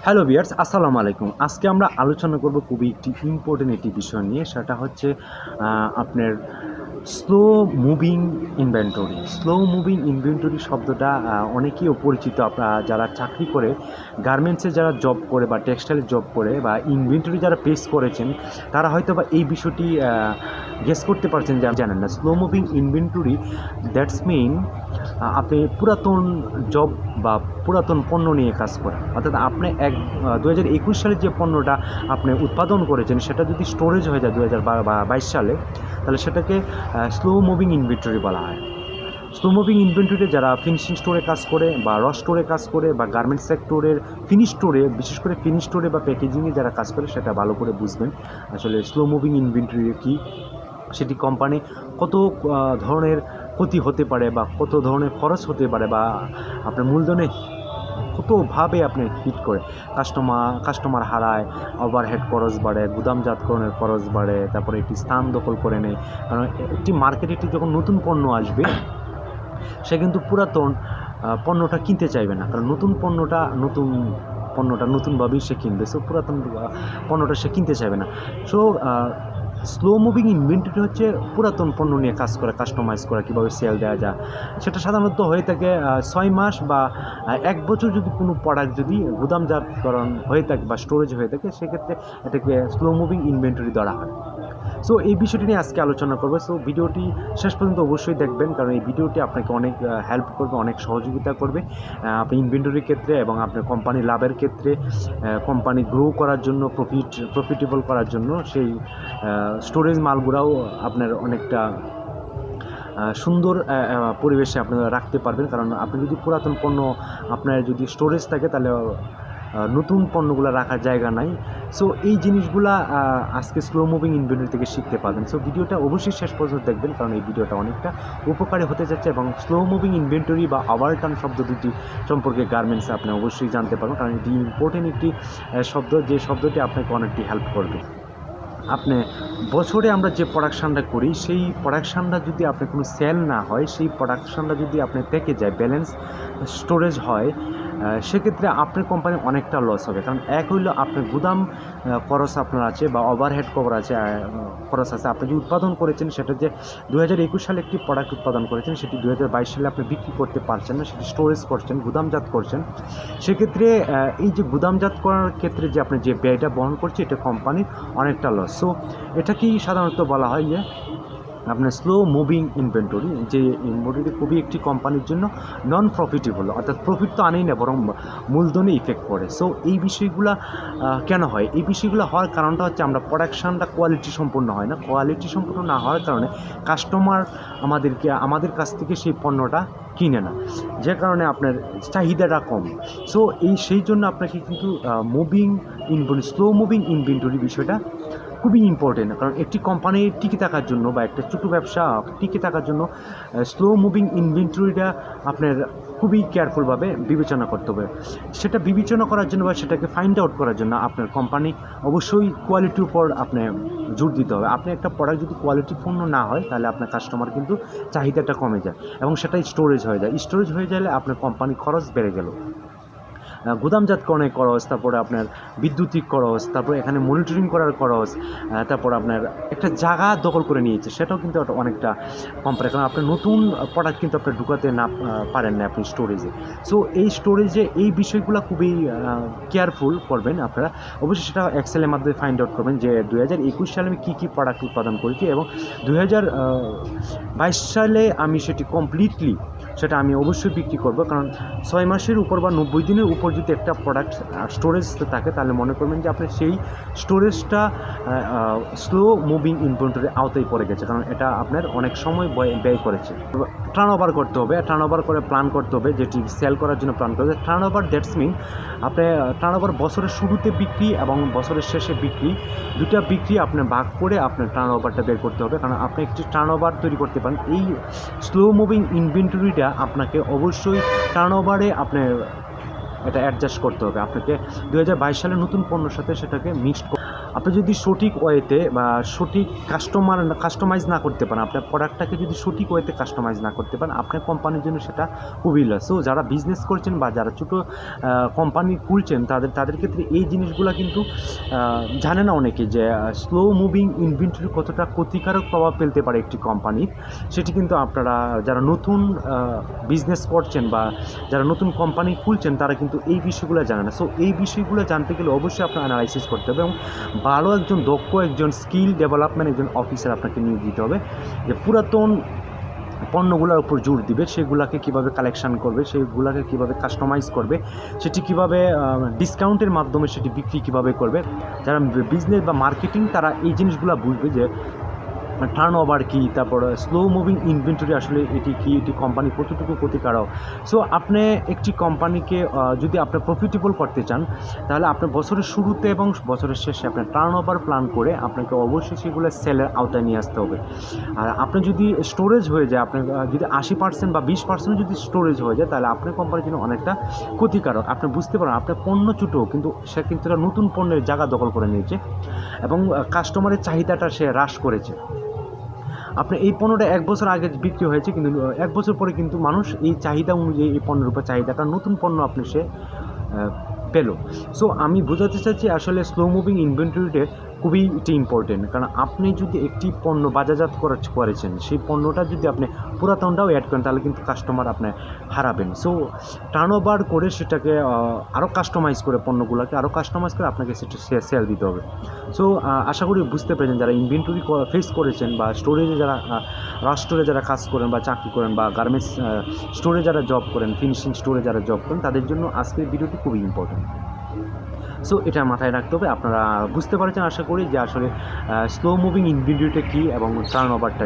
Hello viewers, আসসালামু আলাইকুম। আজকে আমরা আলোচনা করব খুবই একটি ইম্পর্টেন্ট একটি বিষয় নিয়ে। সেটা হচ্ছে আপনার slow moving inventory. Slow moving inventory শব্দটা অনেকেই পরিচিত। আপনারা যারা চাকরি করে, গার্মেন্টসে যারা জব করে বা টেক্সটাইলে জব করে বা ইনভেন্টরি যারা পেস করেছেন, তারা হয়তো বা এই বিষয়টি গেস করতে পারছেন যে জানেন না। Slow moving inventory that's mean আপনি পুরাতন জব বা পুরাতন পণ্য নিয়ে কাজ করেন। অর্থাৎ আপনি 2021 সালে যে পণ্যটা আপনি উৎপাদন করেছেন সেটা যদি স্টোরেজ হয়ে যায় 2022 সালে, তাহলে সেটাকে স্লো মুভিং ইনভেন্টরি বলা হয়। স্লো মুভিং ইনভেন্টরিতে যারা ফিনিশিং স্টোরে কাজ করে বা র স্টোরে কাজ করে বা গার্মেন্টস সেক্টরের ফিনিশ স্টোরে, বিশেষ করে ফিনিশ স্টোরে বা প্যাকেজিংয়ে যারা কাজ করে, সেটা ভালো করে বুঝবেন আসলে স্লো মুভিং ইনভেন্টরি কী, সেটি কোম্পানি কত ধরনের ক্ষতি হতে পারে বা কত ধরনের খরচ হতে পারে বা আপনার মূলধনে কতভাবে আপনি হিট করে কাস্টমার হারায়, ওভারহেড খরচ বাড়ে, গুদামজাতকরণের খরচ বাড়ে, তারপরে একটি স্থান দখল করে নেয়। কারণ একটি মার্কেটে একটি যখন নতুন পণ্য আসবে, সে কিন্তু পুরাতন পণ্যটা কিনতে চাইবে না, কারণ নতুন পণ্যটা নতুনভাবেই সে কিনবে। সো পুরাতন পণ্যটা সে কিনতে চাইবে না। সো স্লো মুভিং ইনভেন্টরি হচ্ছে পুরাতন পণ্য নিয়ে কাজ করে, কাস্টমাইজ করা, কীভাবে সেল দেওয়া যায়। সেটা সাধারণত হয়ে থাকে 6 মাস বা 1 বছর। যদি কোনো প্রোডাক্ট যদি গুদামজাতকরণ হয়ে থাকে বা স্টোরেজ হয়ে থাকে, সেক্ষেত্রে এটাকে স্লো মুভিং ইনভেন্টরি ধরা হয়। সো এই বিষয়টি নিয়ে আজকে আলোচনা করবো। সো ভিডিওটি শেষ পর্যন্ত অবশ্যই দেখবেন, কারণ এই ভিডিওটি আপনাকে অনেক হেল্প করবে, অনেক সহযোগিতা করবে আপনি ইনভেন্টরির ক্ষেত্রে এবং আপনার কোম্পানি লাভের ক্ষেত্রে, কোম্পানি গ্রো করার জন্য, প্রফিটেবল করার জন্য। সেই স্টোরেজ মালগুলাও আপনার অনেকটা সুন্দর পরিবেশে আপনারা রাখতে পারবেন। কারণ আপনি যদি পুরাতন পণ্য আপনার যদি স্টোরেজ থাকে, তাহলে নতুন পণ্যগুলো রাখার জায়গা নাই। সো এই জিনিসগুলা আজকে স্লো মুভিং ইনভেন্টরি থেকে শিখতে পারবেন। সো ভিডিওটা অবশ্যই শেষ পর্যন্ত দেখবেন, কারণ এই ভিডিওটা অনেকটা উপকারী হতে যাচ্ছে এবং স্লো মুভিং ইনভেন্টরি বা ওভারটার্ন শব্দ দুটি সম্পর্কে গার্মেন্টসে আপনি অবশ্যই জানতে পারবেন, কারণ এটি ইম্পর্টেন্ট একটি শব্দ, যে শব্দটি আপনাকে অনেকটি হেল্প করবে। আপনি বছরে আমরা যে প্রোডাকশানটা করি, সেই প্রোডাকশানটা যদি আপনি কোনো সেল না হয়, সেই প্রোডাকশানটা যদি আপনি থেকে যায়, ব্যালেন্স স্টোরেজ হয়, সেক্ষেত্রে আপনার কোম্পানি অনেকটা লস হবে। কারণ এক হইল আপনার গুদাম খরচ আপনার আছে বা ওভারহেড খরচ আছে। আপনি যে উৎপাদন করেছেন, সেটা যে 2021 সালে একটি প্রোডাক্ট উৎপাদন করেছেন, সেটি 2022 সালে আপনি বিক্রি করতে পারছেন না, সেটি স্টোরেজ করছেন, গুদামজাত করছেন। সেক্ষেত্রে এই যে গুদামজাত করার ক্ষেত্রে যে আপনি যে ব্যয়টা বহন করছে, এটা কোম্পানির অনেকটা লস। সো এটাকেই সাধারণত বলা হয় যে আপনার স্লো মুভিং ইনভেন্টরি, যে ইনভেন্টরি খুবই একটি কোম্পানির জন্য নন প্রফিটেবল, অর্থাৎ প্রফিট তো আনেই না, বরং মূলধনে ইফেক্ট পড়ে। সো এই বিষয়গুলো কেন হয়? এই বিষয়গুলো হওয়ার কারণটা হচ্ছে আমরা প্রোডাকশানটা কোয়ালিটি সম্পূর্ণ হয় না। কোয়ালিটি সম্পূর্ণ না হওয়ার কারণে কাস্টমার আমাদের কাছ থেকে সেই পণ্যটা কিনে না, যে কারণে আপনার চাহিদাটা কম। সো সেই জন্য আপনাকে কিন্তু স্লো মুভিং ইনভেন্টরি বিষয়টা খুবই ইম্পর্টেন্ট। কারণ একটি কোম্পানি টিকে থাকার জন্য বা একটা ছোটো ব্যবসা টিকে থাকার জন্য স্লো মুভিং ইনভেন্টরিটা আপনার খুবই কেয়ারফুলভাবে বিবেচনা করতে হবে। সেটা বিবেচনা করার জন্য বা সেটাকে ফাইন্ড আউট করার জন্য আপনার কোম্পানি অবশ্যই কোয়ালিটির উপর আপনি জোর দিতে হবে। আপনি একটা প্রোডাক্ট যদি কোয়ালিটিপূর্ণ না হয়, তাহলে আপনার কাস্টমার কিন্তু চাহিদাটা কমে যায় এবং সেটা স্টোরেজ হয়ে যায়। স্টোরেজ হয়ে গেলে আপনার কোম্পানি খরচ বেড়ে গেল, গুদামজাতকরণের খরচ, তারপরে আপনার বিদ্যুতিক খরচ, তারপরে এখানে মনিটরিং করার খরচ, তারপর আপনার একটা জায়গা দখল করে নিয়েছে, সেটাও কিন্তু অনেকটা কম পড়ে। কারণ আপনার নতুন প্রোডাক্ট কিন্তু আপনি ঢুকাতে না পারেন না আপনি স্টোরেজে। সো এই স্টোরেজে এই বিষয়গুলো খুবই কেয়ারফুল করবেন আপনারা। অবশ্যই সেটা এক্সেলের মাধ্যমে ফাইন্ড আউট করবেন যে 2021 সালে আমি কী কী প্রোডাক্ট উৎপাদন করেছি এবং 2022 সালে আমি সেটি কমপ্লিটলি সেটা আমি অবশ্যই বিক্রি করব। কারণ 6 মাসের উপর বা 90 দিনের উপর যদি একটা প্রোডাক্ট স্টোরেজ থাকে, তাহলে মনে করবেন যে আপনার সেই স্টোরেজটা স্লো মুভিং ইনভেন্টরির আওতায় পড়ে গেছে, কারণ এটা আপনার অনেক সময় ব্যয় করেছে। টার্ন ওভার করতে হবে, টার্ন ওভার করে প্ল্যান করতে হবে, যেটি সেল করার জন্য প্ল্যান করতে হবে। টার্ন ওভার দ্যাটস মিন আপনি টার্ন ওভার বছরের শুরুতে বিক্রি এবং বছরের শেষে বিক্রি, দুটা বিক্রি আপনি ভাগ করে আপনার টার্ন ওভারটা বের করতে হবে। কারণ আপনি একটি টার্ন ওভার তৈরি করতে পারেন। এই স্লো মুভিং ইনভেন্টরিটা আপনাকে অবশ্যই টার্ন ওভারে আপনি এটা অ্যাডজাস্ট করতে হবে। আপনাকে 2022 সালে নতুন পণ্যের সাথে সেটাকে মিক্সড আপনি যদি সঠিক ওয়েতে বা সঠিক কাস্টমাইজ না করতে পারেন, আপনার প্রোডাক্টটাকে যদি সঠিক ওয়েতে কাস্টমাইজ না করতে পারেন, আপনার কোম্পানির জন্য সেটা খুবই লস। সো যারা বিজনেস করছেন বা যারা ছোটো কোম্পানি খুলছেন তাদের ক্ষেত্রে এই জিনিসগুলো কিন্তু জানে না অনেকে, যে স্লো মুভিং ইনভেন্টরি কতটা ক্ষতিকারক প্রভাব ফেলতে পারে একটি কোম্পানির। সেটি কিন্তু আপনারা যারা নতুন বিজনেস করছেন বা যারা নতুন কোম্পানি খুলছেন তারা কিন্তু এই বিষয়গুলো জানে না। সো এই বিষয়গুলো জানতে গেলে অবশ্যই আপনার অ্যানালাইসিস করতে হবে এবং ভালো একজন দক্ষ একজন স্কিল ডেভেলপমেন্ট একজন অফিসার আপনাকে নিয়োগ দিতে হবে, যে পুরাতন পণ্যগুলোর উপর জোর দিবে, সেগুলোকে কীভাবে কালেকশন করবে, সেগুলোকে কীভাবে কাস্টমাইজ করবে, সেটি কীভাবে ডিসকাউন্টের মাধ্যমে সেটি বিক্রি কীভাবে করবে। যারা বিজনেস বা মার্কেটিং তারা এই জিনিসগুলো বুঝবে, যে টার্ন ওভার কী, তারপর স্লো মুভিং ইনভেন্টরি আসলে এটি কী, এটি কোম্পানি কতটুকু ক্ষতিকারক। সো আপনি একটি কোম্পানিকে যদি আপনি প্রফিটেবল করতে চান, তাহলে আপনার বছরের শুরুতে এবং বছরের শেষে আপনার টার্ন ওভার প্ল্যান করে আপনাকে অবশ্যই সেগুলো সেলের আওতায় নিয়ে আসতে হবে। আর আপনি যদি স্টোরেজ হয়ে যায়, আপনার যদি 80% বা 20% যদি স্টোরেজ হয়ে যায়, তাহলে আপনার কোম্পানির জন্য অনেকটা ক্ষতিকারক। আপনি বুঝতে পারেন আপনার পণ্য ছোটো, কিন্তু সে কিন্তু নতুন পণ্যের জায়গা দখল করে নিয়েছে এবং কাস্টমারের চাহিদাটা সে হ্রাস করেছে। আপনি এই পণ্যটা 1 বছর আগে বিক্রি হয়েছে, কিন্তু 1 বছর পরে কিন্তু মানুষ এই চাহিদা অনুযায়ী এই পণ্যের উপর চাহিদাটা নতুন পণ্য আপনি সে পেল। সো আমি বোঝাতে চাচ্ছি আসলে স্লো মুভিং ইনভেন্টরিতে খুবই এটি ইম্পর্টেন্ট, কারণ আপনি যদি একটি পণ্য বাজারজাত করেছেন, সেই পণ্যটা যদি আপনি পুরাতনটাও অ্যাড করেন, তাহলে কিন্তু কাস্টমার আপনি হারাবেন। সো টার্ন ওভার করে সেটাকে আরও কাস্টমাইজ করে, পণ্যগুলোকে আরও কাস্টমাইজ করে আপনাকে সেটা সেল দিতে হবে। সো আশা করি বুঝতে পেরেছেন, যারা ইনভেন্টরি ফেস করেছেন বা স্টোরেজে যারা স্টোরে যারা কাজ করেন বা চাকরি করেন বা গার্মেন্টস স্টোরে যারা জব করেন, ফিনিশিং স্টোরে যারা জব করেন, তাদের জন্য আজকের ভিডিওটি খুবই ইম্পর্টেন্ট। সো এটা মাথায় রাখতে হবে। আপনারা বুঝতে পারছেন আশা করি, যে আসলে স্লো মুভিং ইনভেন্টরিটা কী এবং টার্ন ওভারটা